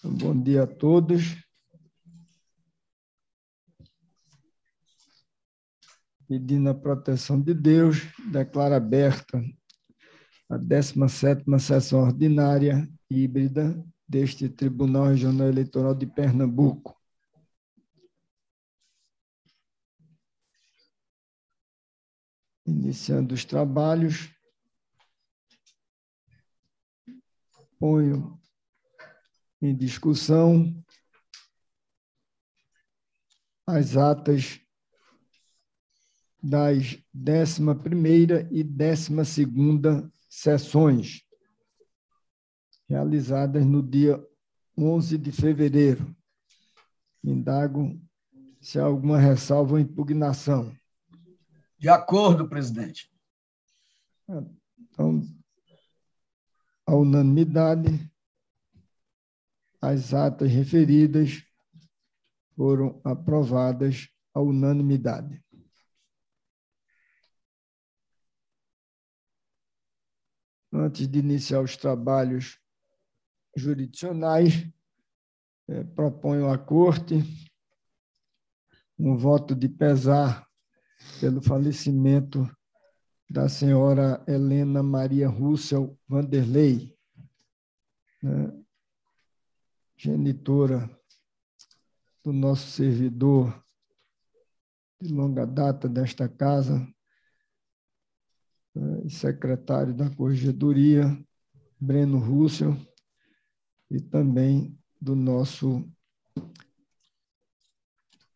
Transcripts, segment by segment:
Bom dia a todos. Pedindo a proteção de Deus, declaro aberta a 17ª sessão ordinária híbrida deste Tribunal Regional Eleitoral de Pernambuco. Iniciando os trabalhos, ponho em discussão as atas das 11ª e 12ª sessões, realizadas no dia 11 de fevereiro. Indago se há alguma ressalva ou impugnação. De acordo, presidente. Então, à unanimidade, as atas referidas foram aprovadas à unanimidade. Antes de iniciar os trabalhos jurisdicionais, proponho à Corte um voto de pesar pelo falecimento da senhora Helena Maria Russell Vanderlei, genitora do nosso servidor de longa data desta casa, e secretário da Corregedoria, Breno Russell, e também do nosso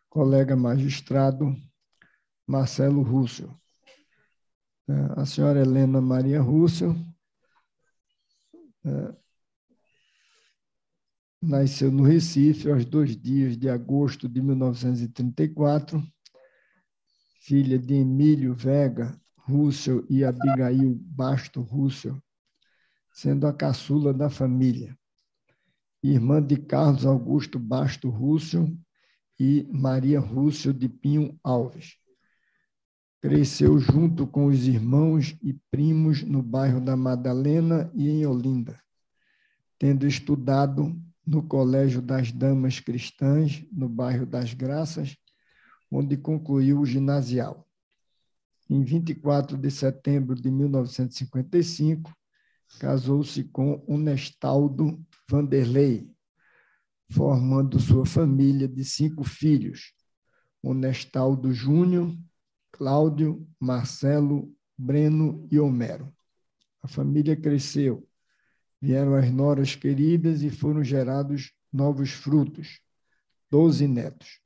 colega magistrado, Marcelo Russell. A senhora Helena Maria Russell nasceu no Recife aos 2 dias de agosto de 1934, filha de Emílio Vega Russell e Abigail Basto Russell, sendo a caçula da família, irmã de Carlos Augusto Basto Russell e Maria Russell de Pinho Alves. Cresceu junto com os irmãos e primos no bairro da Madalena e em Olinda, tendo estudado no Colégio das Damas Cristãs, no bairro das Graças, onde concluiu o ginasial. Em 24 de setembro de 1955, casou-se com Unestaldo Vanderlei, formando sua família de 5 filhos: Unestaldo Júnior, Cláudio, Marcelo, Breno e Homero. A família cresceu, vieram as noras queridas e foram gerados novos frutos, 12 netos: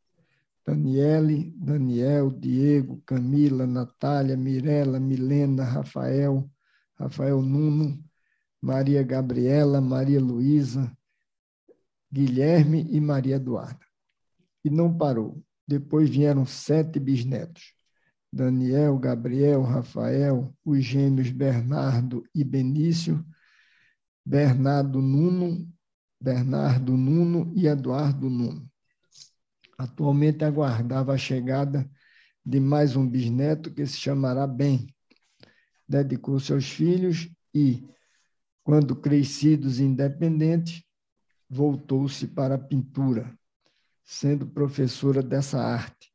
Daniele, Daniel, Diego, Camila, Natália, Mirela, Milena, Rafael, Rafael Nuno, Maria Gabriela, Maria Luísa, Guilherme e Maria Eduarda. E não parou. Depois vieram 7 bisnetos: Daniel, Gabriel, Rafael, os gêmeos Bernardo e Benício, Bernardo Nuno e Eduardo Nuno. Atualmente aguardava a chegada de mais um bisneto que se chamará Ben. Dedicou-se aos filhos e, quando crescidos e independentes, voltou-se para a pintura, sendo professora dessa arte,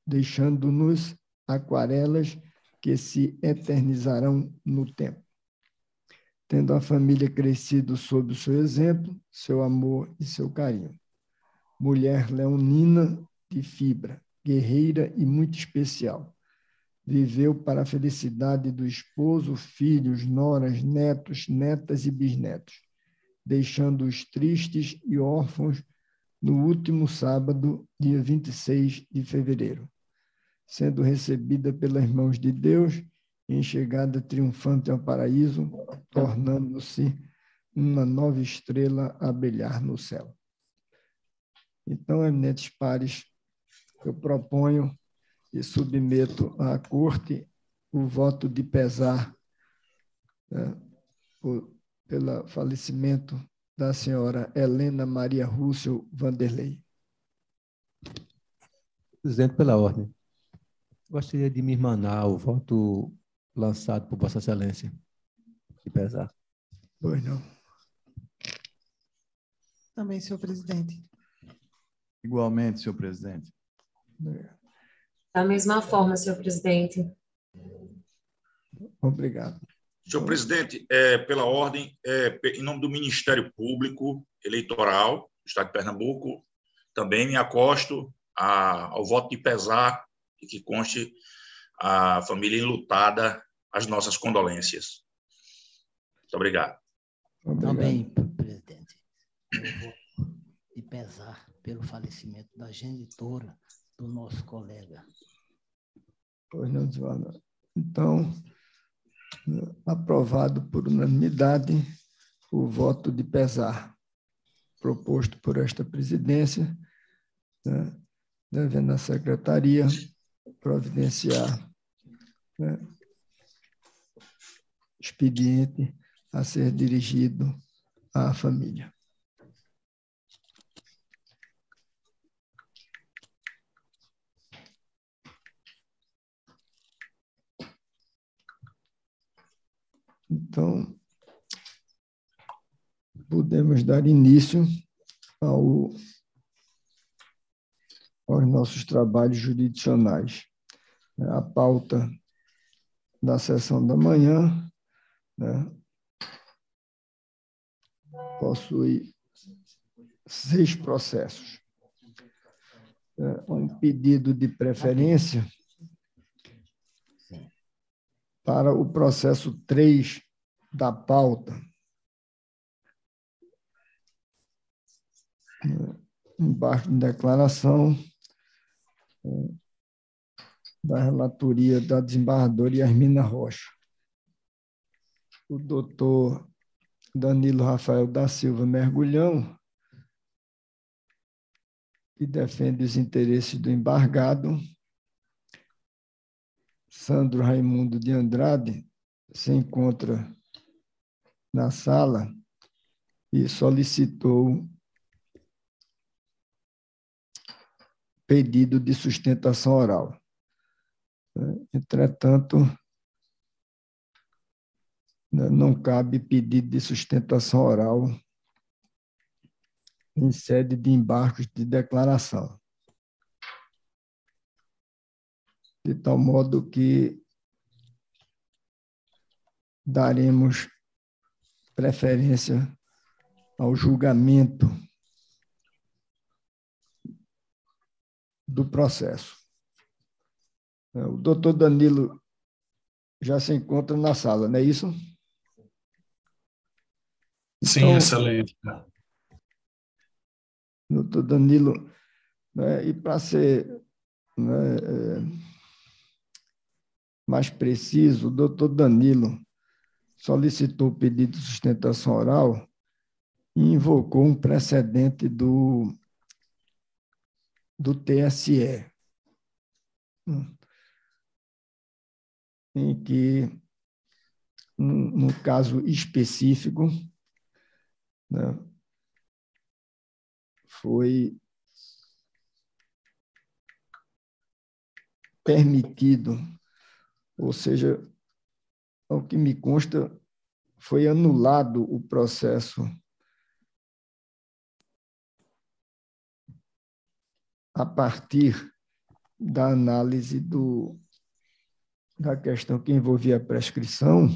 deixando-nos aquarelas que se eternizarão no tempo. Tendo a família crescido sob o seu exemplo, seu amor e seu carinho. Mulher leonina de fibra, guerreira e muito especial. Viveu para a felicidade do esposo, filhos, noras, netos, netas e bisnetos, deixando-os tristes e órfãos no último sábado, dia 26 de fevereiro, sendo recebida pelas mãos de Deus em chegada triunfante ao paraíso, tornando-se uma nova estrela a brilhar no céu. Então, eminentes pares, eu proponho e submeto à Corte o voto de pesar pelo falecimento da senhora Helena Maria Russell Vanderlei. Presidente, pela ordem, gostaria de me irmanar ao voto lançado por Vossa Excelência, de pesar. Pois não. Também, senhor presidente. Igualmente, senhor presidente. Da mesma forma, senhor presidente. Obrigado. Senhor presidente, pela ordem, em nome do Ministério Público Eleitoral do Estado de Pernambuco, também me acosto ao voto de pesar e que conste a família enlutada, as nossas condolências. Muito obrigado. Também, presidente, eu vou de pesar pelo falecimento da genitora do nosso colega. Pois não, Joana. Então, aprovado por unanimidade o voto de pesar proposto por esta presidência, né, devendo a secretaria providenciar, né, expediente a ser dirigido à família. Então, podemos dar início aos nossos trabalhos jurisdicionais. A pauta da sessão da manhã, né, possui 6 processos. Um pedido de preferência para o processo 3 da pauta, embaixo de declaração da relatoria da desembargadora Yasmina Rocha. O doutor Danilo Rafael da Silva Mergulhão, que defende os interesses do embargado. Sandro Raimundo de Andrade se encontra na sala e solicitou pedido de sustentação oral. Entretanto, não cabe pedido de sustentação oral em sede de embargos de declaração. De tal modo que daremos preferência ao julgamento do processo. O doutor Danilo já se encontra na sala, não é isso? Sim, então, excelente. Doutor Danilo, né, e para ser, né, mais preciso, o doutor Danilo solicitou o pedido de sustentação oral e invocou um precedente do TSE, em que, no caso específico, né, foi permitido, ou seja, ao que me consta, foi anulado o processo a partir da análise da questão que envolvia a prescrição,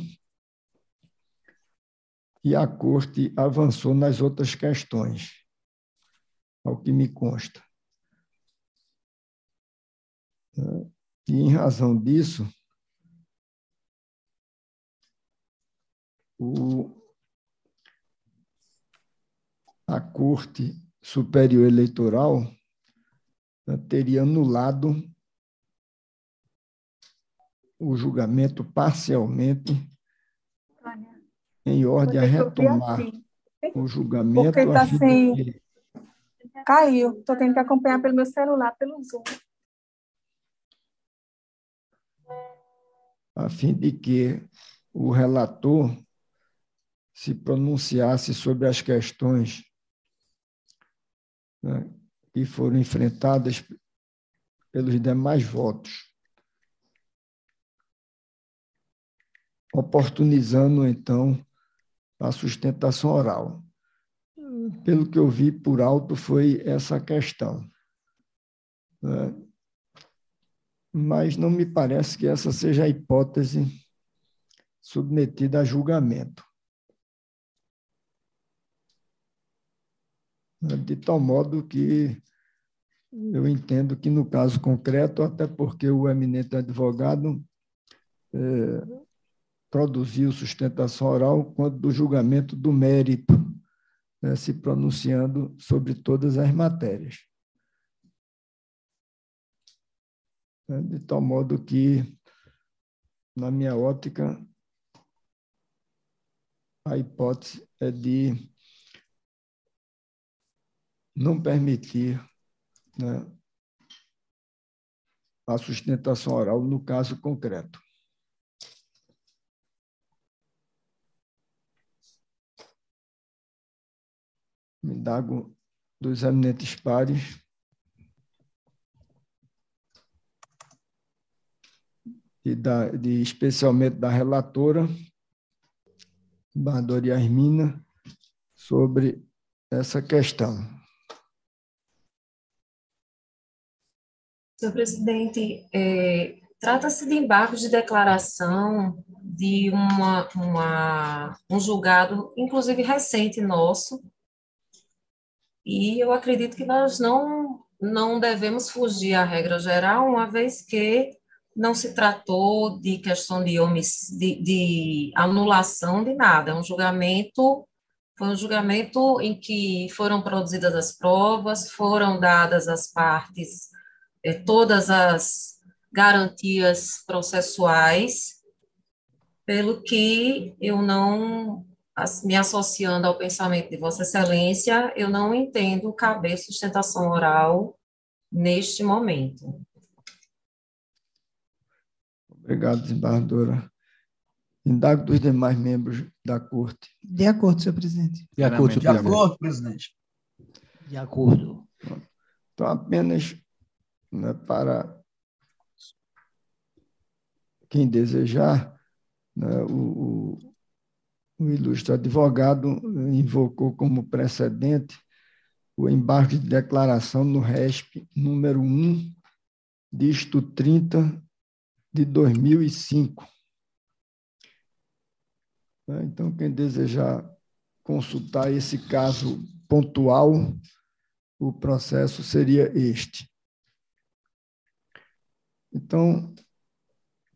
e a Corte avançou nas outras questões, ao que me consta. E, em razão disso, a Corte Superior Eleitoral teria anulado o julgamento parcialmente, em ordem a retomar o julgamento. Porque está sem... Caiu. Estou tendo que acompanhar pelo meu celular, pelo Zoom. A fim de que o relator se pronunciasse sobre as questões, né, que foram enfrentadas pelos demais votos, oportunizando, então, a sustentação oral. pelo que eu vi por alto, foi essa questão, né? Mas não me parece que essa seja a hipótese submetida a julgamento. De tal modo que eu entendo que, no caso concreto, até porque o eminente advogado produziu sustentação oral quanto do julgamento do mérito, né, se pronunciando sobre todas as matérias. De tal modo que, na minha ótica, a hipótese é de não permitir, né, a sustentação oral no caso concreto. Me indago dos eminentes pares e especialmente da relatora, embargadora Yasmina, sobre essa questão. Senhor presidente, trata-se de embargo de declaração de um julgado, inclusive recente nosso, e eu acredito que nós não devemos fugir à regra geral, uma vez que não se tratou de questão de anulação de nada. Foi um julgamento em que foram produzidas as provas, foram dadas às partes todas as garantias processuais, pelo que eu não, me associando ao pensamento de Vossa Excelência, eu não entendo caber sustentação oral neste momento. Obrigado, desembargadora. Indago dos demais membros da Corte. De acordo, senhor presidente. De acordo, senhor De presidente. acordo, presidente. De acordo. Então, apenas, né, para quem desejar, né, o ilustre advogado invocou como precedente o embargo de declaração no RESP número 1, dígito 30, de 2005. Então, quem desejar consultar esse caso pontual, o processo seria este. Então,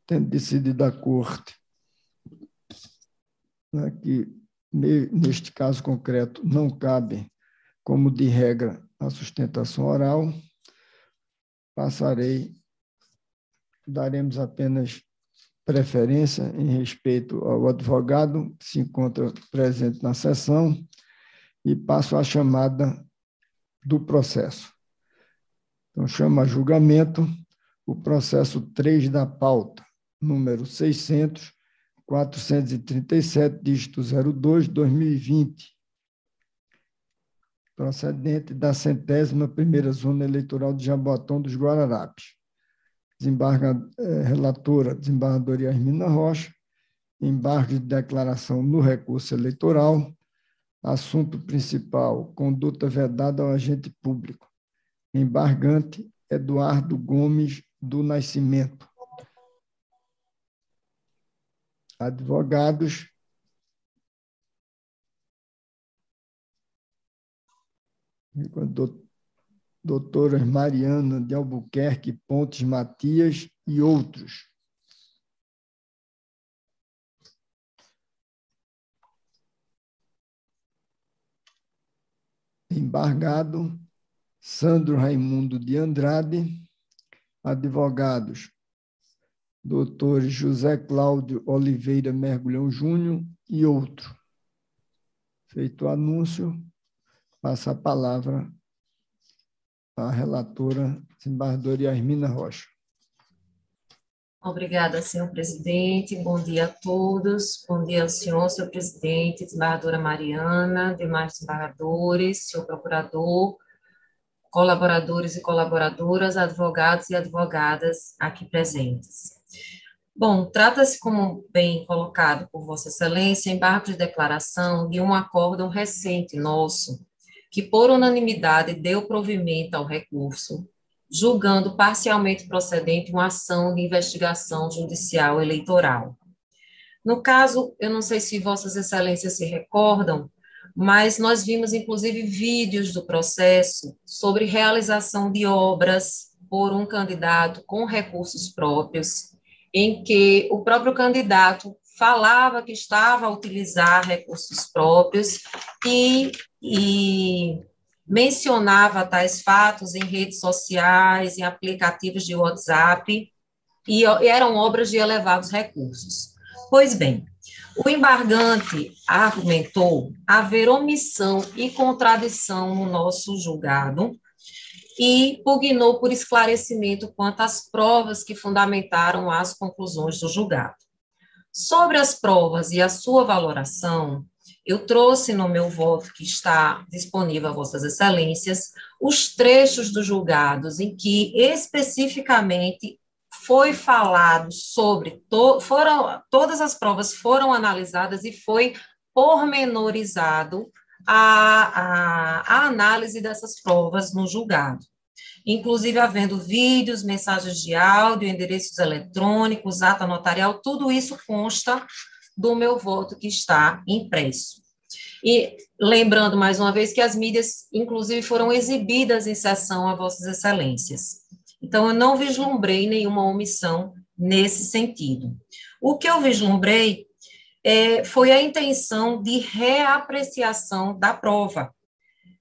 tendo decidido a Corte, né, que neste caso concreto não cabe, como de regra, a sustentação oral, daremos apenas preferência em respeito ao advogado que se encontra presente na sessão e passo a chamada do processo. Então, chamo a julgamento o processo 3 da pauta, número 600.437, dígito 02/2020, procedente da 101ª Zona Eleitoral de Jaboatão dos Guararapes. Relatora, desembargadora Yasmina Rocha, embargo de declaração no recurso eleitoral, assunto principal, conduta vedada ao agente público, embargante Eduardo Gomes do Nascimento. Advogados, doutoras Mariana de Albuquerque Pontes Matias e outros. Embargado Sandro Raimundo de Andrade. Advogados doutores José Cláudio Oliveira Mergulhão Júnior e outro. Feito o anúncio, passa a palavra à relatora, desembargadora Yasmina Rocha. Obrigada, senhor presidente. Bom dia a todos. Bom dia ao senhor presidente, desembargadora Mariana, demais desembargadores, senhor procurador, colaboradores e colaboradoras, advogados e advogadas aqui presentes. Bom, trata-se, como bem colocado por Vossa Excelência, embargo de declaração de um acórdão recente nosso, que, por unanimidade, deu provimento ao recurso, julgando parcialmente procedente uma ação de investigação judicial eleitoral. No caso, eu não sei se Vossas Excelências se recordam, mas nós vimos, inclusive, vídeos do processo sobre realização de obras por um candidato com recursos próprios, em que o próprio candidato falava que estava a utilizar recursos próprios e mencionava tais fatos em redes sociais, em aplicativos de WhatsApp, e eram obras de elevados recursos. Pois bem, o embargante argumentou haver omissão e contradição no nosso julgado e pugnou por esclarecimento quanto às provas que fundamentaram as conclusões do julgado. Sobre as provas e a sua valoração, eu trouxe no meu voto, que está disponível a Vossas Excelências, os trechos dos julgados em que especificamente foi falado sobre, todas as provas foram analisadas e foi pormenorizado a análise dessas provas no julgado, inclusive havendo vídeos, mensagens de áudio, endereços eletrônicos, ata notarial, tudo isso consta do meu voto que está impresso. E lembrando mais uma vez que as mídias, inclusive, foram exibidas em sessão a Vossas Excelências. Então, eu não vislumbrei nenhuma omissão nesse sentido. O que eu vislumbrei foi a intenção de reapreciação da prova,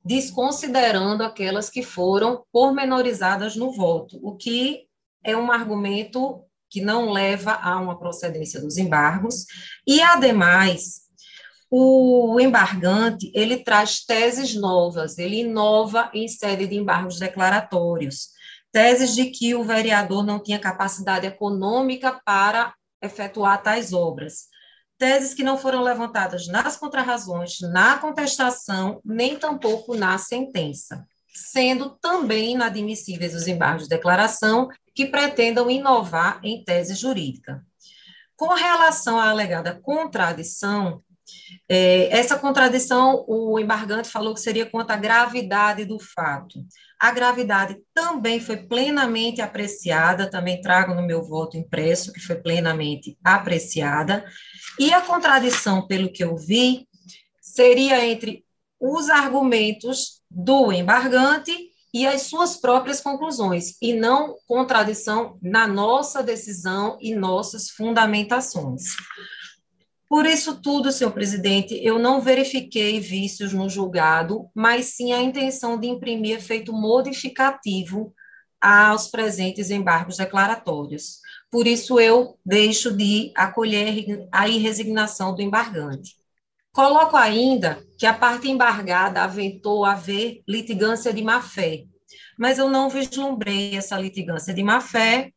desconsiderando aquelas que foram pormenorizadas no voto, o que é um argumento que não leva a uma procedência dos embargos, e, ademais, o embargante, ele traz teses novas, ele inova em sede de embargos declaratórios, teses de que o vereador não tinha capacidade econômica para efetuar tais obras, teses que não foram levantadas nas contrarrazões, na contestação, nem tampouco na sentença, sendo também inadmissíveis os embargos de declaração que pretendam inovar em tese jurídica. Com relação à alegada contradição, essa contradição, o embargante falou que seria quanto à gravidade do fato. A gravidade também foi plenamente apreciada, também trago no meu voto impresso, que foi plenamente apreciada, e a contradição, pelo que eu vi, seria entre os argumentos do embargante e as suas próprias conclusões, e não contradição na nossa decisão e nossas fundamentações. Por isso tudo, senhor presidente, eu não verifiquei vícios no julgado, mas sim a intenção de imprimir efeito modificativo aos presentes embargos declaratórios. Por isso eu deixo de acolher a irresignação do embargante. Coloco ainda que a parte embargada aventou haver litigância de má-fé, mas eu não vislumbrei essa litigância de má-fé,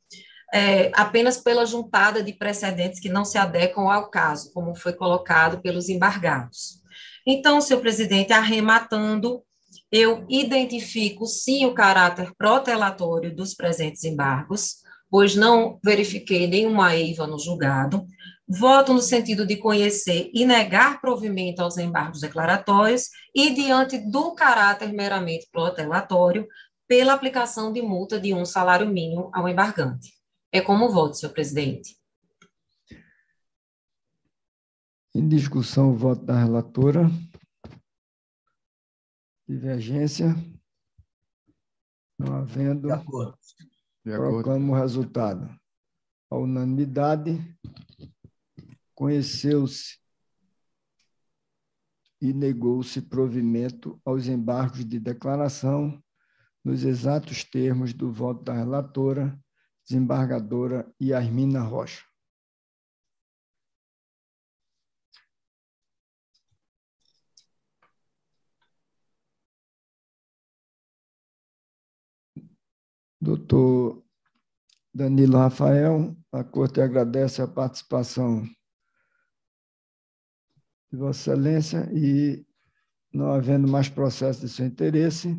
apenas pela juntada de precedentes que não se adequam ao caso, como foi colocado pelos embargados. Então, senhor presidente, arrematando, eu identifico, sim, o caráter protelatório dos presentes embargos, pois não verifiquei nenhuma eiva no julgado, voto no sentido de conhecer e negar provimento aos embargos declaratórios e, diante do caráter meramente protelatório, pela aplicação de multa de 1 salário mínimo ao embargante. É como voto, senhor presidente. Em discussão, o voto da relatora. Divergência? Não havendo. De acordo. Proclamo o resultado. A unanimidade, conheceu-se e negou-se provimento aos embargos de declaração nos exatos termos do voto da relatora, desembargadora Yasmina Rocha. Doutor Danilo Rafael, a Corte agradece a participação de Vossa Excelência e, não havendo mais processo de seu interesse,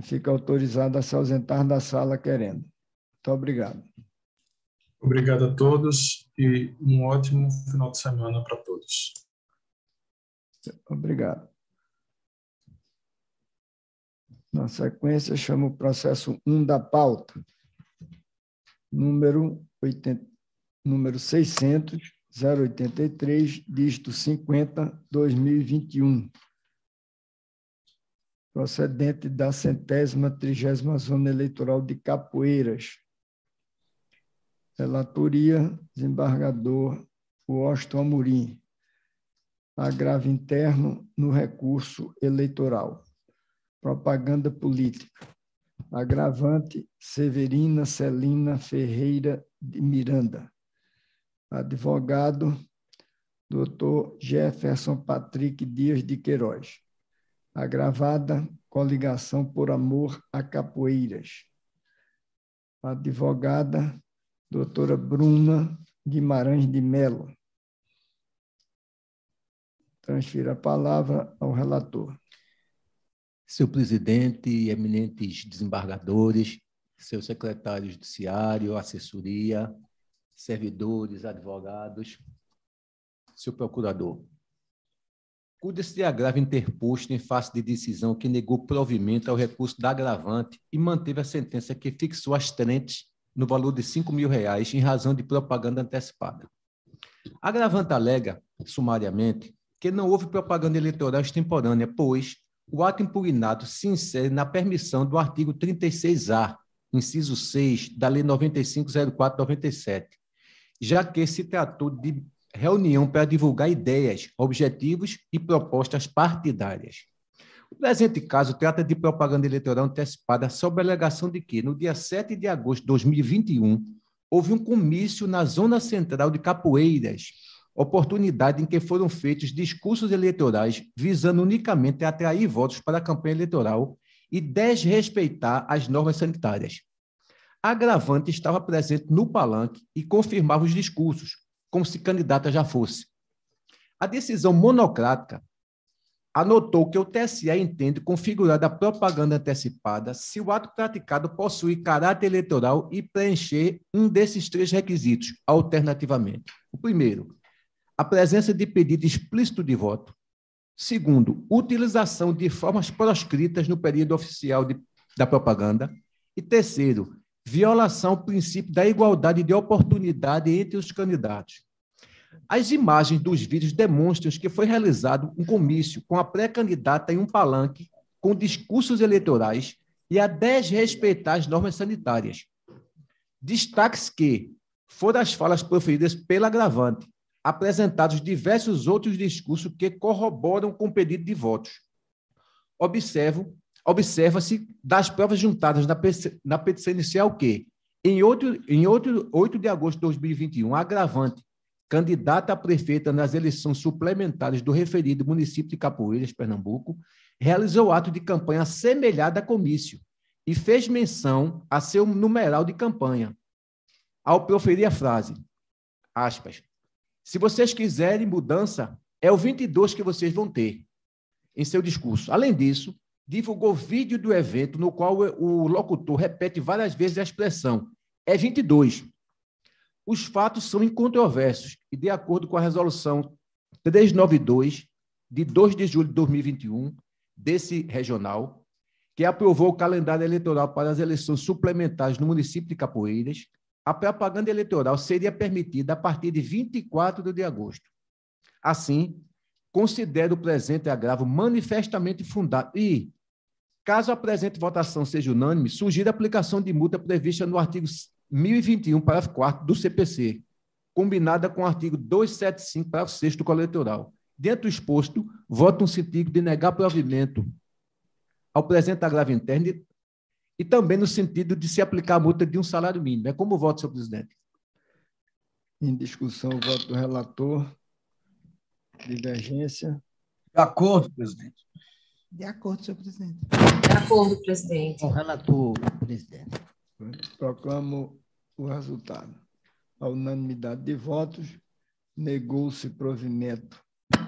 fica autorizado a se ausentar da sala querendo. Muito obrigado. Obrigado a todos e um ótimo final de semana para todos. Obrigado. Na sequência, chamo o processo 1 da pauta, número 600, 083, dígito 50, 2021. Procedente da 130ª Zona Eleitoral de Capoeiras. Relatoria, desembargador Washington Amorim. Agravo interno no recurso eleitoral. Propaganda política. Agravante, Severina Celina Ferreira de Miranda. Advogado, Dr. Jefferson Patrick Dias de Queiroz. Agravada, Coligação por Amor a Capoeiras. Advogada, doutora Bruna Guimarães de Mello. Transfiro a palavra ao relator. Senhor presidente, eminentes desembargadores, seu secretário judiciário, assessoria, servidores, advogados, senhor procurador. Cuida-se de agravo interposto em face de decisão que negou provimento ao recurso da agravante e manteve a sentença que fixou as trentes no valor de R$5.000 em razão de propaganda antecipada. A agravante alega, sumariamente, que não houve propaganda eleitoral extemporânea, pois o ato impugnado se insere na permissão do artigo 36A, inciso 6, da Lei 9504/97, já que se tratou de reunião para divulgar ideias, objetivos e propostas partidárias. O presente caso trata de propaganda eleitoral antecipada sob a alegação de que, no dia 7 de agosto de 2021, houve um comício na zona central de Capoeiras, oportunidade em que foram feitos discursos eleitorais visando unicamente atrair votos para a campanha eleitoral e desrespeitar as normas sanitárias. A agravante estava presente no palanque e confirmava os discursos, como se candidata já fosse. A decisão monocrática anotou que o TSE entende configurada a propaganda antecipada se o ato praticado possui caráter eleitoral e preencher um desses três requisitos, alternativamente. O primeiro, a presença de pedido explícito de voto. Segundo, utilização de formas proscritas no período oficial da propaganda. E terceiro, violação ao princípio da igualdade de oportunidade entre os candidatos. As imagens dos vídeos demonstram que foi realizado um comício com a pré-candidata em um palanque com discursos eleitorais e a desrespeitar as normas sanitárias. Destaque-se que foram as falas proferidas pela agravante, apresentados diversos outros discursos que corroboram com o pedido de votos. Observa-se das provas juntadas na petição inicial que, em 8 de agosto de 2021, a agravante, candidata a prefeita nas eleições suplementares do referido município de Capoeiras, Pernambuco, realizou ato de campanha semelhado a comício e fez menção a seu numeral de campanha, ao proferir a frase, aspas, se vocês quiserem mudança, é o 22 que vocês vão ter, em seu discurso. Além disso, divulgou vídeo do evento no qual o locutor repete várias vezes a expressão, é 22. Os fatos são incontroversos e, de acordo com a resolução 392, de 2 de julho de 2021, desse regional, que aprovou o calendário eleitoral para as eleições suplementares no município de Capoeiras, a propaganda eleitoral seria permitida a partir de 24 de agosto. Assim, considero o presente agravo manifestamente fundado e, caso a presente votação seja unânime, sugira a aplicação de multa prevista no artigo 1021, parágrafo 4º do CPC, combinada com o artigo 275, parágrafo 6º do Código Eleitoral. Dentro do exposto, voto no sentido de negar provimento ao presente agravo interno e também no sentido de se aplicar a multa de um salário mínimo. É como voto, senhor presidente. Em discussão, o voto do relator. Divergência. De acordo, presidente. De acordo, senhor presidente. De acordo, presidente. Com o relator, presidente. Proclamo o resultado. A unanimidade de votos, negou-se provimento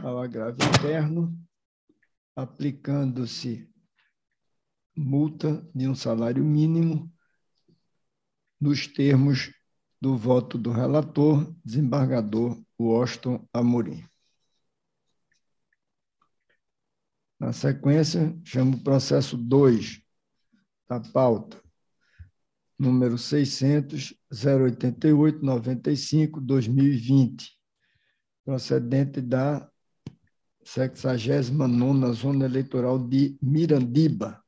ao agravo interno, aplicando-se multa de um salário mínimo nos termos do voto do relator, desembargador Washington Amorim. Na sequência, chamo o processo 2, da pauta, número 600, 088, 95, 2020, procedente da 69ª Zona Eleitoral de Mirandiba.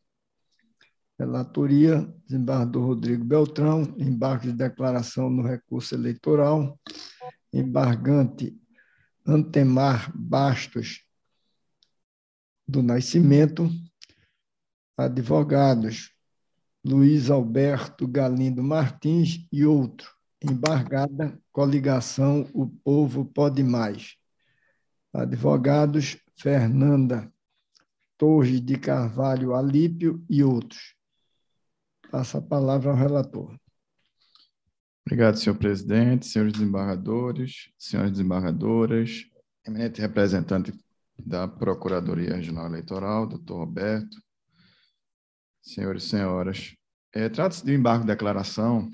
Relatoria, desembargador Rodrigo Beltrão, embargo de declaração no recurso eleitoral, embargante Antemar Bastos do Nascimento, advogados Luiz Alberto Galindo Martins e outro, embargada coligação O Povo Pode Mais. Advogados Fernanda Torres de Carvalho Alípio e outros. Passa a palavra ao relator. Obrigado, senhor presidente, senhores desembargadores, senhoras desembargadoras, eminente representante da Procuradoria Regional Eleitoral, doutor Roberto, senhores e senhoras. Trata-se de um embargo de declaração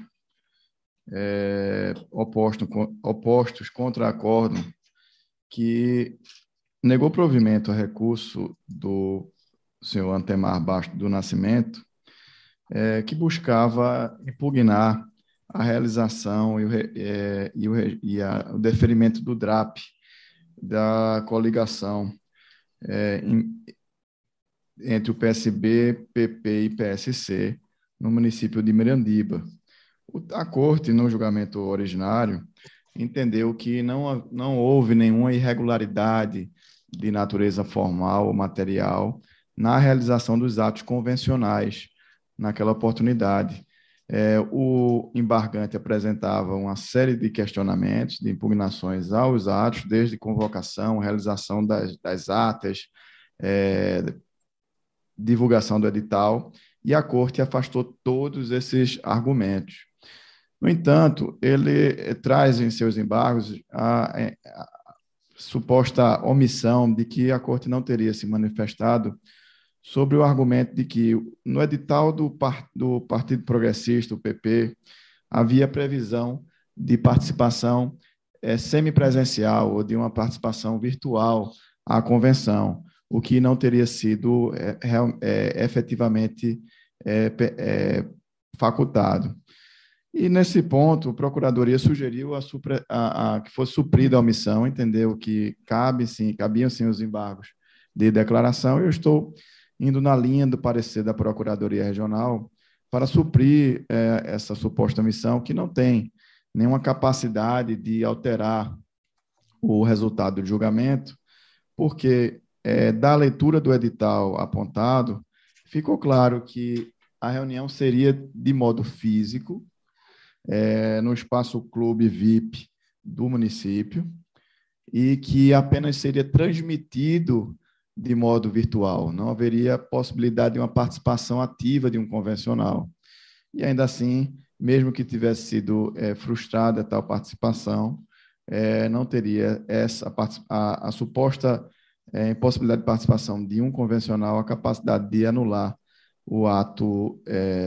opostos contra acórdão que negou provimento ao recurso do senhor Antemar Bastos do Nascimento, que buscava impugnar a realização o deferimento do DRAP da coligação entre o PSB, PP e PSC no município de Mirandiba. A Corte, no julgamento originário, entendeu que não houve nenhuma irregularidade de natureza formal ou material na realização dos atos convencionais naquela oportunidade. O embargante apresentava uma série de questionamentos, de impugnações aos atos, desde convocação, realização das atas, divulgação do edital, e a Corte afastou todos esses argumentos. No entanto, ele traz em seus embargos a suposta omissão de que a Corte não teria se manifestado sobre o argumento de que no edital do Partido Progressista, o PP, havia previsão de participação semipresencial ou de uma participação virtual à convenção, o que não teria sido efetivamente facultado. E, nesse ponto, a Procuradoria sugeriu que fosse suprida a omissão, entendeu que cabiam sim os embargos de declaração, e eu estou indo na linha do parecer da Procuradoria Regional para suprir essa suposta omissão, que não tem nenhuma capacidade de alterar o resultado do julgamento, porque da leitura do edital apontado, ficou claro que a reunião seria de modo físico, no espaço Clube VIP do município, e que apenas seria transmitido de modo virtual, não haveria possibilidade de uma participação ativa de um convencional. E ainda assim, mesmo que tivesse sido frustrada tal participação, não teria a suposta impossibilidade de participação de um convencional a capacidade de anular o ato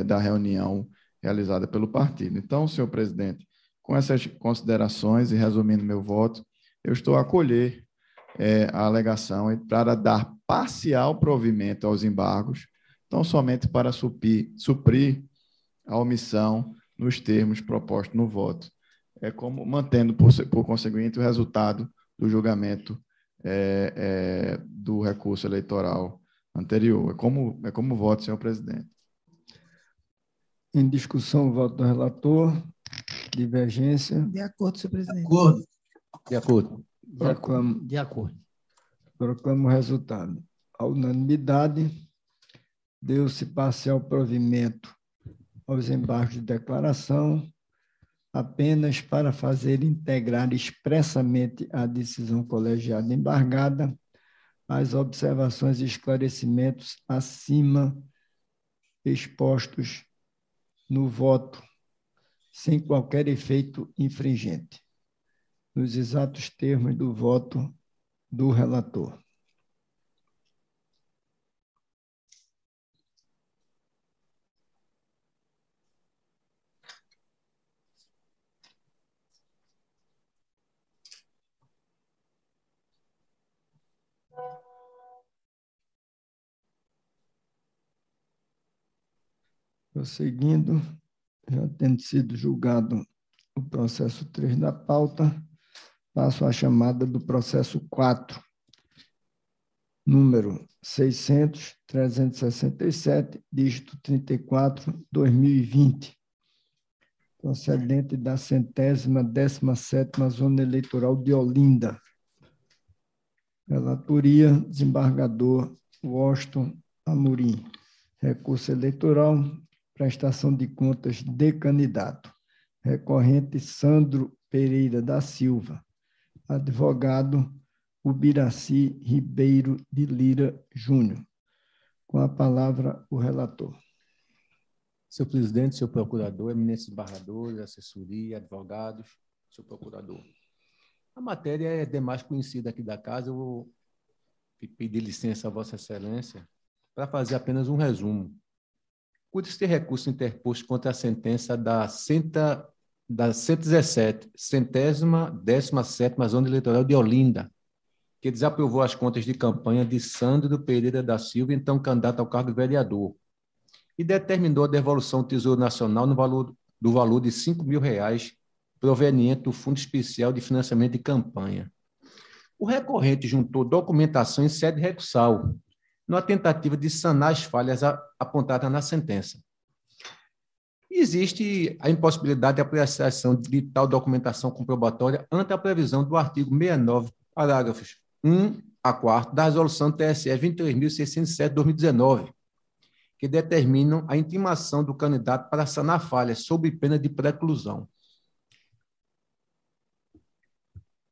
da reunião realizada pelo partido. Então, senhor presidente, com essas considerações e resumindo meu voto, eu estou a acolher a alegação para dar parcial provimento aos embargos, tão somente para suprir a omissão nos termos propostos no voto, como mantendo, por conseguinte, o resultado do julgamento do recurso eleitoral anterior. É como voto, senhor presidente. Em discussão, o voto do relator. Divergência. De acordo, senhor presidente. De acordo. De acordo. Proclamo o resultado. A unanimidade, deu-se parcial provimento aos embargos de declaração, apenas para fazer integrar expressamente a decisão colegiada embargada as observações e esclarecimentos acima expostos no voto, sem qualquer efeito infringente, nos exatos termos do voto do relator. Prosseguindo, já tendo sido julgado o processo 3 da pauta, passo à chamada do processo 4, número 600.367, dígito 34, 2020, procedente da 117ª Zona Eleitoral de Olinda. Relatoria, desembargador Washington Amorim. Recurso eleitoral, prestação de contas de candidato. Recorrente, Sandro Pereira da Silva. Advogado, Ubiraci Ribeiro de Lira Júnior. Com a palavra, o relator. Senhor presidente, senhor procurador, eminentes desembargadores, assessoria, advogados, senhor procurador. A matéria é demais conhecida aqui da casa, eu vou pedir licença a Vossa Excelência para fazer apenas um resumo. Cuide-se de recurso interposto contra a sentença da 117ª Zona Eleitoral de Olinda, que desaprovou as contas de campanha de Sandro Pereira da Silva, então candidato ao cargo de vereador, e determinou a devolução ao Tesouro Nacional do valor de R$5.000, proveniente do Fundo Especial de Financiamento de Campanha. O recorrente juntou documentação em sede recursal, numa tentativa de sanar as falhas apontadas na sentença. Existe a impossibilidade de apreciação de tal documentação comprobatória ante a previsão do artigo 69, parágrafos 1 a 4 da Resolução TSE 23.607 de 2019, que determinam a intimação do candidato para sanar falhas sob pena de preclusão.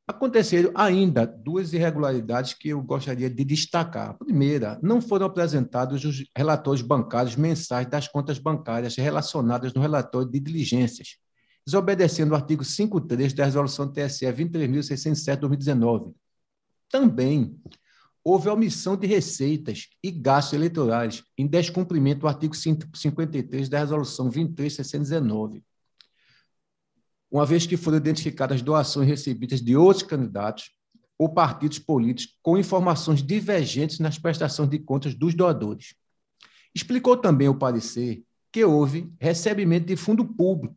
Aconteceram ainda duas irregularidades que eu gostaria de destacar. A primeira, não foram apresentados os relatórios bancários mensais das contas bancárias relacionadas no relatório de diligências, desobedecendo o artigo 5.3 da Resolução TSE 23.607 de 2019. Também houve omissão de receitas e gastos eleitorais em descumprimento do artigo 53 da Resolução 23.619. Uma vez que foram identificadas doações recebidas de outros candidatos ou partidos políticos com informações divergentes nas prestações de contas dos doadores. Explicou também o parecer que houve recebimento de fundo público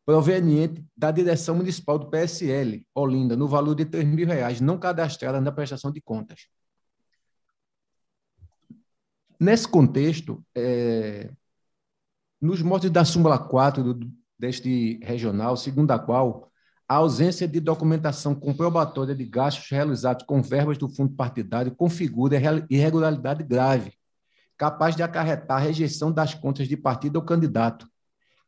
proveniente da direção municipal do PSL, Olinda, no valor de R$3.000, não cadastrada na prestação de contas. Nesse contexto, nos moldes da súmula 4 deste regional, segundo a qual a ausência de documentação comprobatória de gastos realizados com verbas do fundo partidário configura irregularidade grave, capaz de acarretar a rejeição das contas de partido ou candidato,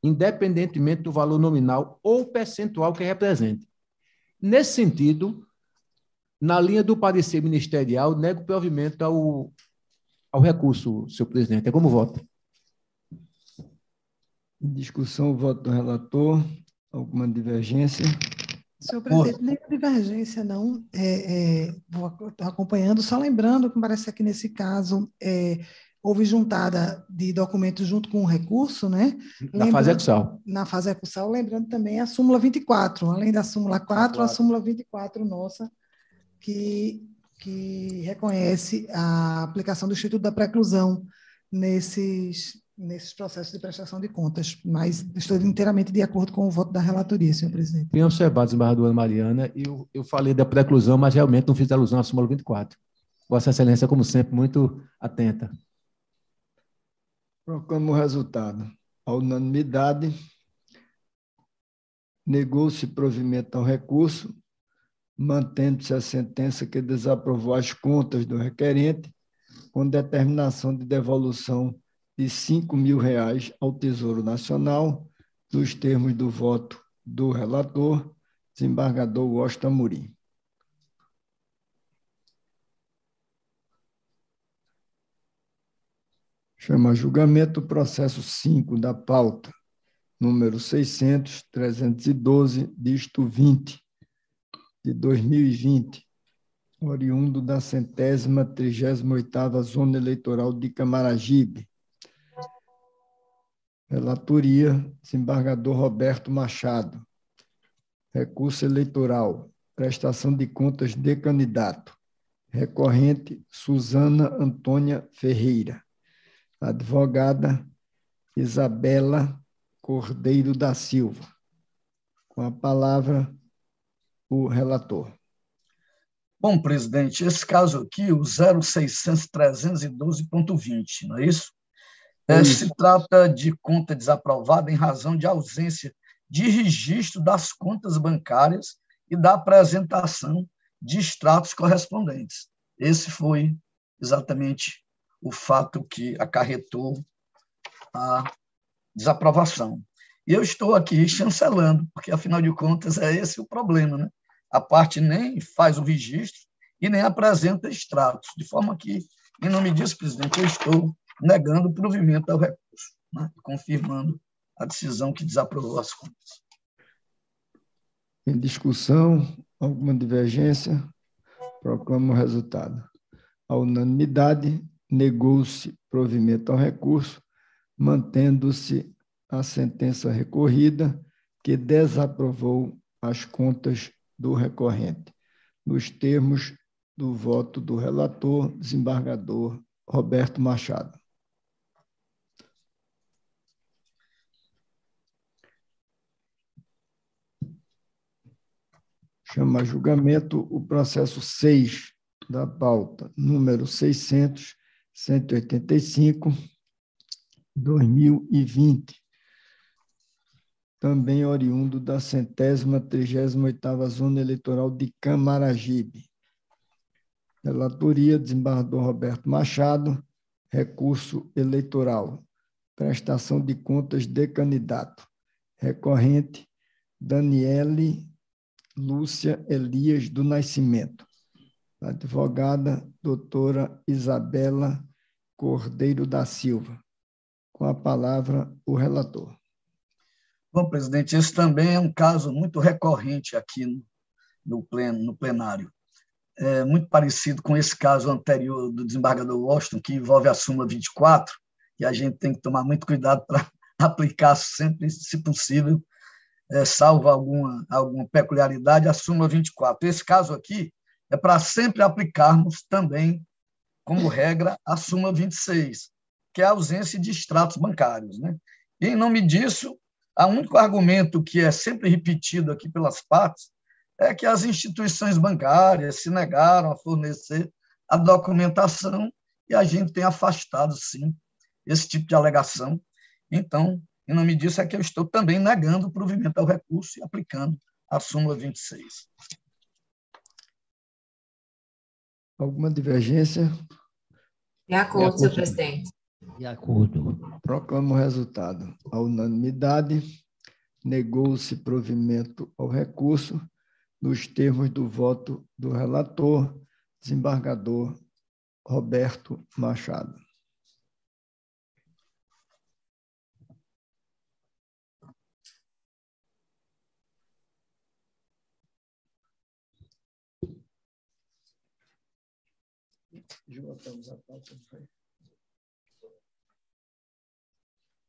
independentemente do valor nominal ou percentual que represente. Nesse sentido, na linha do parecer ministerial, nego provimento ao recurso, senhor presidente. É como voto. Em discussão, o voto do relator. Alguma divergência? Senhor presidente, nem divergência, não. Vou acompanhando, só lembrando que parece que nesse caso houve juntada de documentos junto com o recurso, né? Na fase recursal. Na fase recursal, lembrando também a súmula 24, além da súmula 4, a súmula 24 nossa, que reconhece a aplicação do Instituto da Preclusão nesses processos de prestação de contas, mas estou inteiramente de acordo com o voto da relatoria, senhor presidente. Bem observado, desembargadora Mariana, eu falei da preclusão, mas realmente não fiz alusão à súmula 24. Vossa Excelência, como sempre, muito atenta. Proclamo o resultado. A unanimidade, negou-se provimento ao recurso, mantendo-se a sentença que desaprovou as contas do requerente, com determinação de devolução de R$5.000 ao Tesouro Nacional, nos termos do voto do relator, desembargador Washington Amorim. Chama a julgamento o processo 5 da pauta, número 600.312, dígito 20, de 2020, oriundo da 138ª Zona Eleitoral de Camaragibe. Relatoria, desembargador Roberto Machado. Recurso eleitoral, prestação de contas de candidato. Recorrente, Suzana Antônia Ferreira. Advogada, Isabela Cordeiro da Silva. Com a palavra, o relator. Bom, presidente, esse caso aqui, o 0600.312.20, não é isso? Se trata de conta desaprovada em razão de ausência de registro das contas bancárias e da apresentação de extratos correspondentes. Esse foi exatamente o fato que acarretou a desaprovação. E eu estou aqui chancelando, porque, afinal de contas, é esse o problema, né? A parte nem faz o registro e nem apresenta extratos, de forma que, em nome disso, presidente, eu estou negando o provimento ao recurso, né? Confirmando a decisão que desaprovou as contas. Em discussão, alguma divergência? Proclamo o resultado. A unanimidade, negou-se provimento ao recurso, mantendo-se a sentença recorrida, que desaprovou as contas do recorrente, nos termos do voto do relator, desembargador Roberto Machado. Chama a julgamento o processo 6 da pauta, número 600.185/2020, também oriundo da 138ª Zona Eleitoral de Camaragibe. Relatoria, desembargador Roberto Machado, recurso eleitoral, prestação de contas de candidato. Recorrente, Daniele Lúcia Elias do Nascimento. Advogada, doutora Isabela Cordeiro da Silva. Com a palavra, o relator. Bom, presidente, esse também é um caso muito recorrente aqui no plenário. É muito parecido com esse caso anterior do desembargador Washington, que envolve a súmula 24, e a gente tem que tomar muito cuidado para aplicar sempre, se possível, salvo alguma peculiaridade, a súmula 24. Esse caso aqui é para sempre aplicarmos também, como regra, a súmula 26, que é a ausência de extratos bancários, né? E, em nome disso, o único argumento que é sempre repetido aqui pelas partes é que as instituições bancárias se negaram a fornecer a documentação e a gente tem afastado, sim, esse tipo de alegação. Então, em nome disso, é que eu estou também negando o provimento ao recurso e aplicando a súmula 26. Alguma divergência? De acordo, senhor presidente. De acordo. Proclamo o resultado. A unanimidade, negou-se provimento ao recurso, nos termos do voto do relator, desembargador Roberto Machado. Esgotamos a pauta, não foi?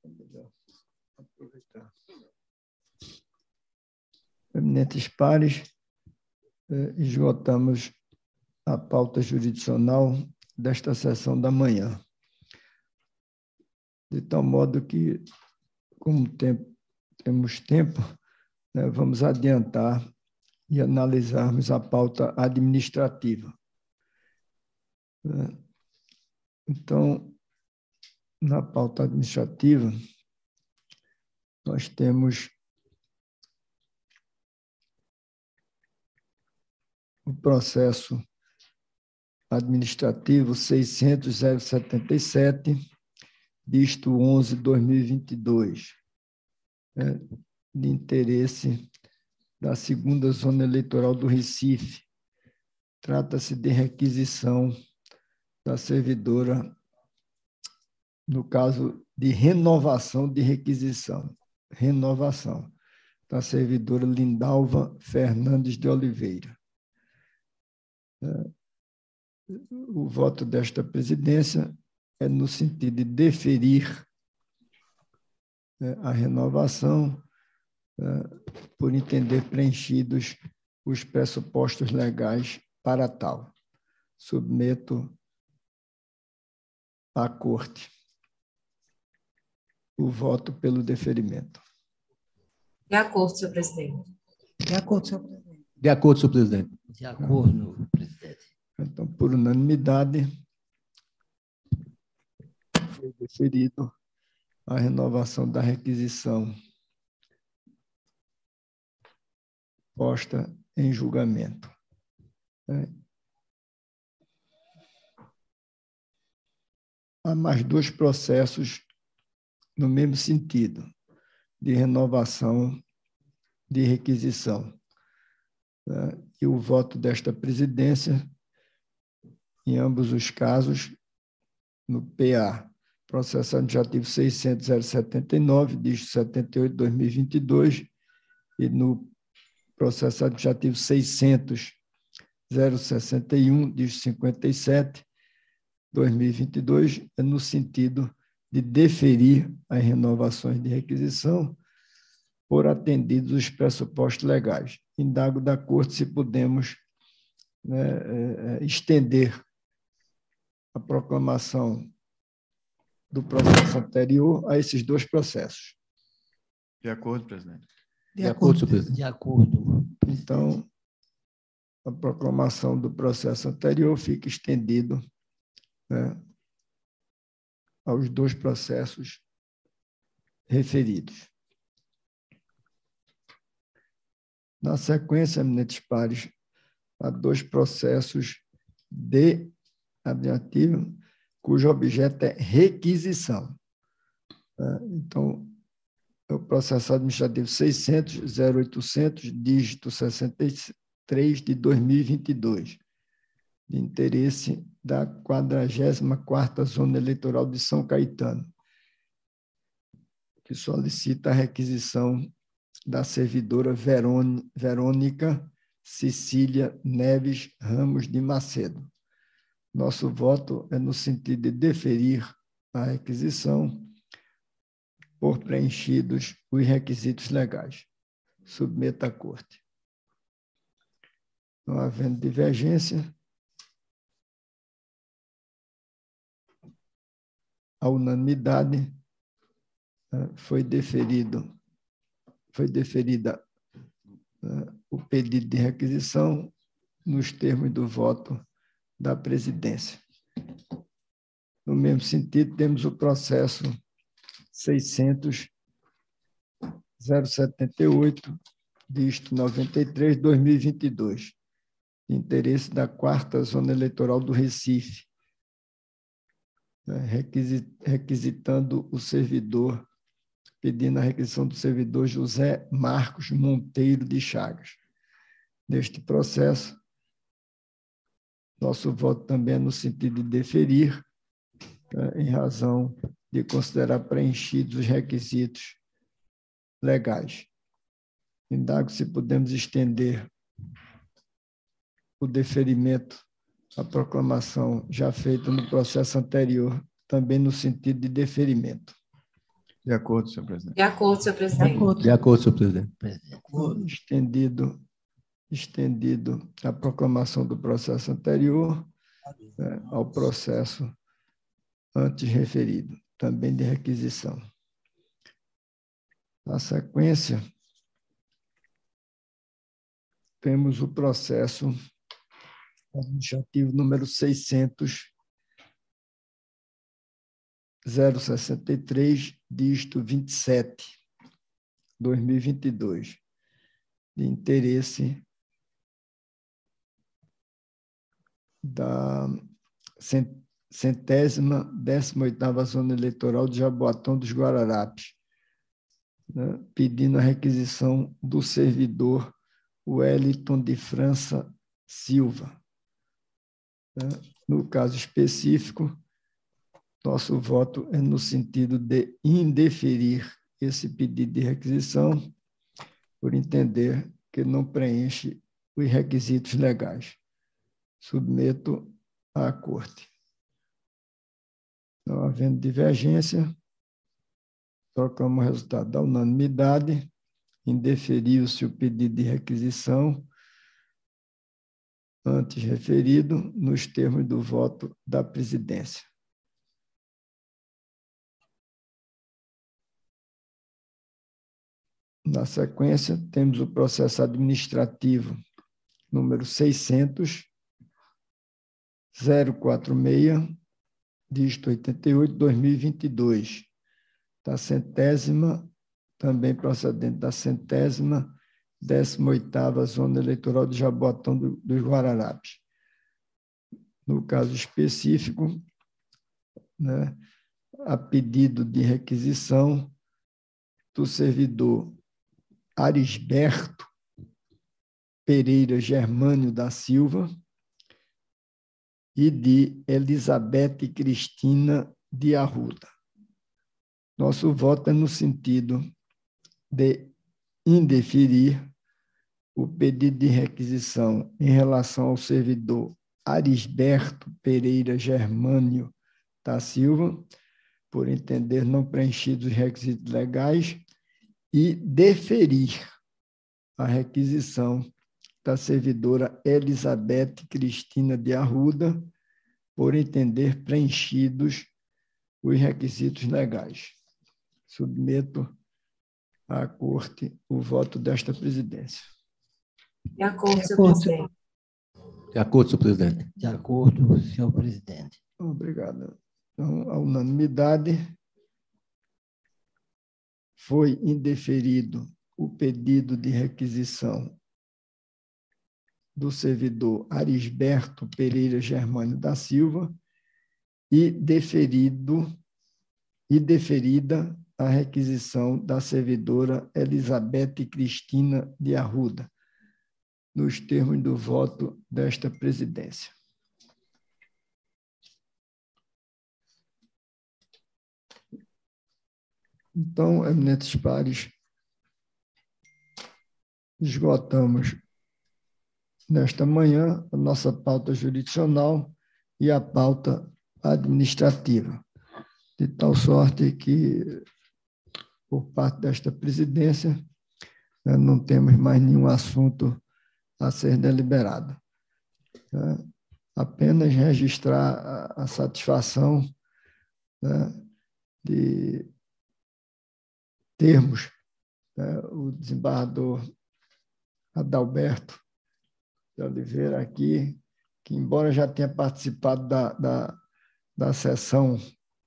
Melhor aproveitar. Eminentes pares, esgotamos a pauta jurisdicional desta sessão da manhã. De tal modo que, como temos tempo, né, vamos adiantar e analisarmos a pauta administrativa. Então, na pauta administrativa, nós temos o processo administrativo 600.077, visto 11/2022, de interesse da 2ª Zona Eleitoral do Recife. Trata-se de requisição da servidora, no caso de renovação de requisição, renovação da servidora Lindalva Fernandes de Oliveira. O voto desta presidência é no sentido de deferir a renovação, por entender preenchidos os pressupostos legais para tal. Submeto à Corte. o voto pelo deferimento. De acordo, senhor presidente. De acordo, senhor presidente. De acordo, senhor presidente. De acordo, presidente. Então, por unanimidade, foi deferido a renovação da requisição posta em julgamento. Há mais dois processos no mesmo sentido, de renovação de requisição. E o voto desta presidência, em ambos os casos, no PA, processo administrativo 600.079, dígito 78/2022, e no processo administrativo 600.061, dígito 57/2022, é no sentido de deferir as renovações de requisição por atendidos os pressupostos legais. Indago da Corte se podemos estender a proclamação do processo anterior a esses dois processos. De acordo, presidente. De acordo, senhor presidente. De acordo. Então, a proclamação do processo anterior fica estendido, aos dois processos referidos. Na sequência, eminentes pares, há dois processos de administrativo cujo objeto é requisição. Então, é o processo administrativo 600.0.800, dígito 63 de 2022, de interesse da 44ª Zona Eleitoral de São Caetano, que solicita a requisição da servidora Verônica Cecília Neves Ramos de Macedo. Nosso voto é no sentido de deferir a requisição por preenchidos os requisitos legais. Submeta à Corte. Não havendo divergência, a unanimidade foi deferida o pedido de requisição nos termos do voto da presidência. No mesmo sentido, temos o processo 600.078, dígito 93/2022, de interesse da 4ª Zona Eleitoral do Recife, requisitando o servidor, pedindo a requisição do servidor José Marcos Monteiro de Chagas. Neste processo, nosso voto também é no sentido de deferir, em razão de considerar preenchidos os requisitos legais. Indago se podemos estender o deferimento à proclamação já feita no processo anterior, também no sentido de deferimento. De acordo, senhor presidente. De acordo, senhor presidente. De acordo, senhor presidente. Estendido a proclamação do processo anterior ao processo antes referido, também de requisição. Na sequência, temos o processo administrativo número 600.063, dígito 27/2022, de interesse da 118ª Zona Eleitoral de Jaboatão dos Guararapes, pedindo a requisição do servidor Wellington de França Silva. No caso específico, nosso voto é no sentido de indeferir esse pedido de requisição, por entender que não preenche os requisitos legais. Submeto à Corte. Não havendo divergência, proclamo o resultado da unanimidade, indeferiu-se o pedido de requisição antes referido nos termos do voto da presidência. Na sequência, temos o processo administrativo número 600.046, dígito 88, 2022, da centésima, também procedente da 118ª Zona Eleitoral de Jaboatão dos Guararapes. No caso específico, né, a pedido de requisição do servidor Arisberto Pereira Germânio da Silva e de Elizabeth Cristina de Arruda. Nosso voto é no sentido de indeferir o pedido de requisição em relação ao servidor Arisberto Pereira Germânio da Silva, por entender não preenchidos os requisitos legais, e deferir a requisição da servidora Elizabeth Cristina de Arruda, por entender preenchidos os requisitos legais. Submeto à Corte o voto desta presidência. De acordo, senhor presidente. De acordo, senhor presidente. De acordo, senhor presidente. Obrigado. Então, a unanimidade, foi indeferido o pedido de requisição do servidor Arisberto Pereira Germânio da Silva e deferida a requisição da servidora Elizabeth Cristina de Arruda, nos termos do voto desta presidência. Então, eminentes pares, esgotamos nesta manhã a nossa pauta jurisdicional e a pauta administrativa, de tal sorte que, por parte desta presidência, não temos mais nenhum assunto a ser deliberado. Apenas registrar a satisfação de termos o desembargador Adalberto de Oliveira aqui, que, embora já tenha participado da sessão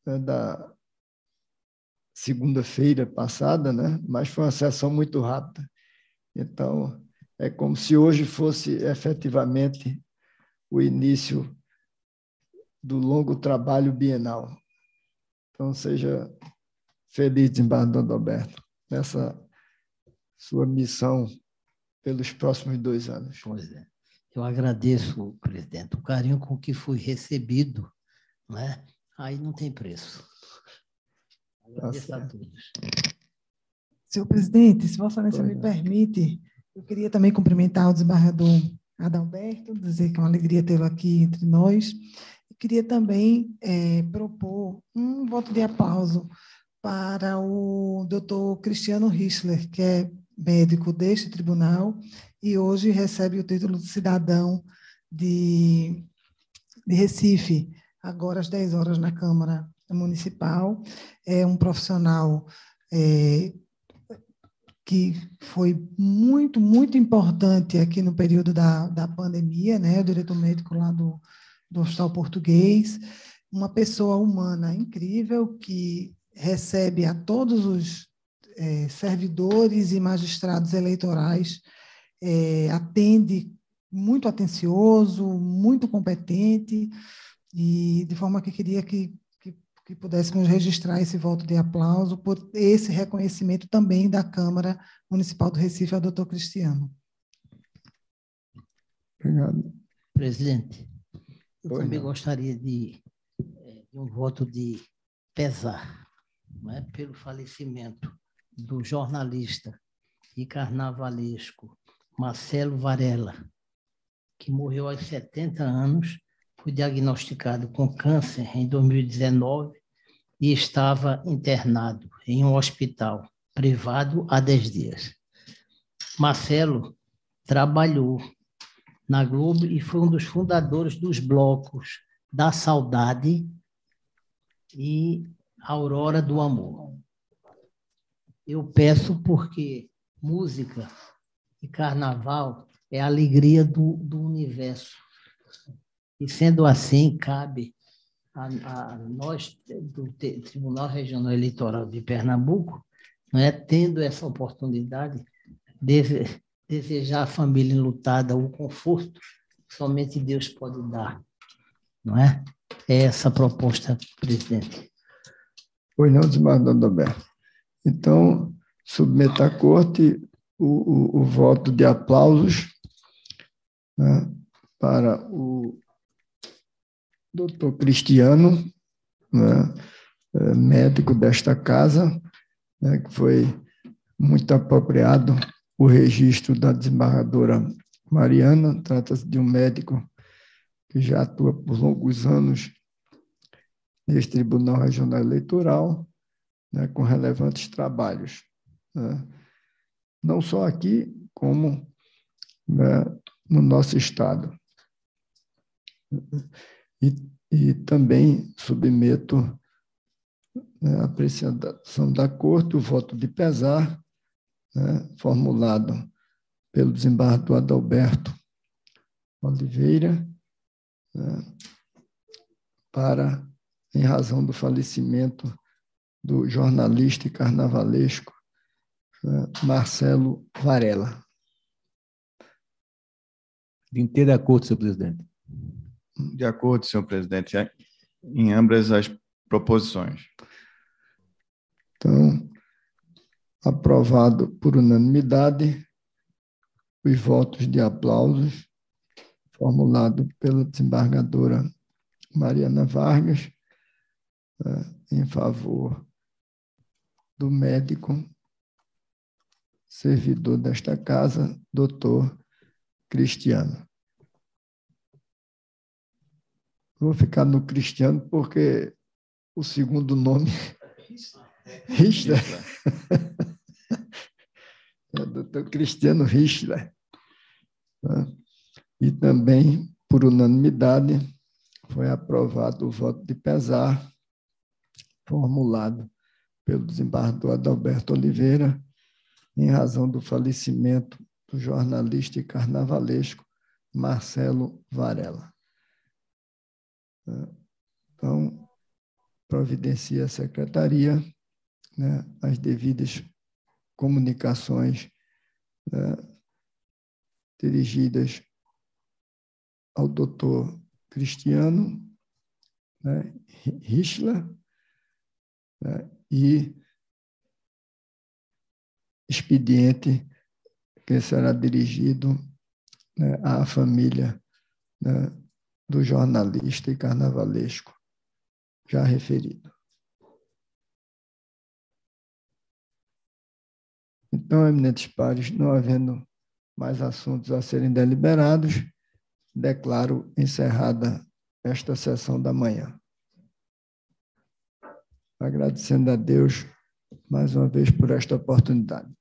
da segunda-feira passada, mas foi uma sessão muito rápida. Então, é como se hoje fosse efetivamente o início do longo trabalho bienal. Então, seja feliz, desembargador Adalberto, nessa sua missão pelos próximos 2 anos. Pois é. Eu agradeço, presidente, o carinho com que fui recebido, né? Aí não tem preço. Agradeço a todos. Senhor presidente, se Vossa Excelência me permite, eu queria também cumprimentar o desembargador Adalberto, dizer que é uma alegria tê-lo aqui entre nós. Eu queria também propor um voto de aplauso para o doutor Cristiano Rischler, que é médico deste tribunal e hoje recebe o título de cidadão de Recife, agora às 10 horas na Câmara Municipal. É um profissional que foi muito, muito importante aqui no período da pandemia, o diretor médico lá do Hospital Português, uma pessoa humana incrível que recebe a todos os servidores e magistrados eleitorais, atende muito atencioso, muito competente, e de forma que queria que pudéssemos registrar esse voto de aplauso por esse reconhecimento também da Câmara Municipal do Recife ao doutor Cristiano. Obrigado. Presidente, eu também gostaria de um voto de pesar, pelo falecimento do jornalista e carnavalesco Marcelo Varela, que morreu aos 70 anos, foi diagnosticado com câncer em 2019 e estava internado em um hospital privado há 10 dias. Marcelo trabalhou na Globo e foi um dos fundadores dos blocos da Saudade e Aurora do Amor. Eu peço porque música e carnaval é a alegria do universo. E, sendo assim, cabe a nós, do Tribunal Regional Eleitoral de Pernambuco, não é, tendo essa oportunidade, desejar à família enlutada o conforto que somente Deus pode dar. Não é? É essa a proposta, presidente. Pois não, desembargador Adalberto. Então, submeto à corte o voto de aplausos, né, para o doutor Cristiano, né, médico desta casa, né, que foi muito apropriado o registro da desembargadora Mariana. Trata-se de um médico que já atua por longos anos neste Tribunal Regional Eleitoral, né, com relevantes trabalhos, né, não só aqui, como, né, no nosso Estado. E também submeto, né, a apreciação da Corte, o voto de pesar, né, formulado pelo desembargador Adalberto Oliveira, né, em razão do falecimento do jornalista e carnavalesco, né, Marcelo Varela. De inteiro acordo, senhor presidente. De acordo, senhor presidente, em ambas as proposições. Então, aprovado por unanimidade os votos de aplausos formulados pela desembargadora Mariana Vargas, em favor do médico servidor desta casa, doutor Cristiano. Vou ficar no Cristiano porque o segundo nome Richter. É doutor Cristiano Richter. E também, por unanimidade, foi aprovado o voto de pesar formulado pelo desembargador Adalberto Oliveira, em razão do falecimento do jornalista e carnavalesco Marcelo Varela. Então, providencia a secretaria, né, as devidas comunicações, né, dirigidas ao doutor Cristiano, né, Richter, né, e expediente que será dirigido, né, à família, né, do jornalista e carnavalesco já referido. Então, eminentes pares, não havendo mais assuntos a serem deliberados, declaro encerrada esta sessão da manhã. Agradecendo a Deus mais uma vez por esta oportunidade.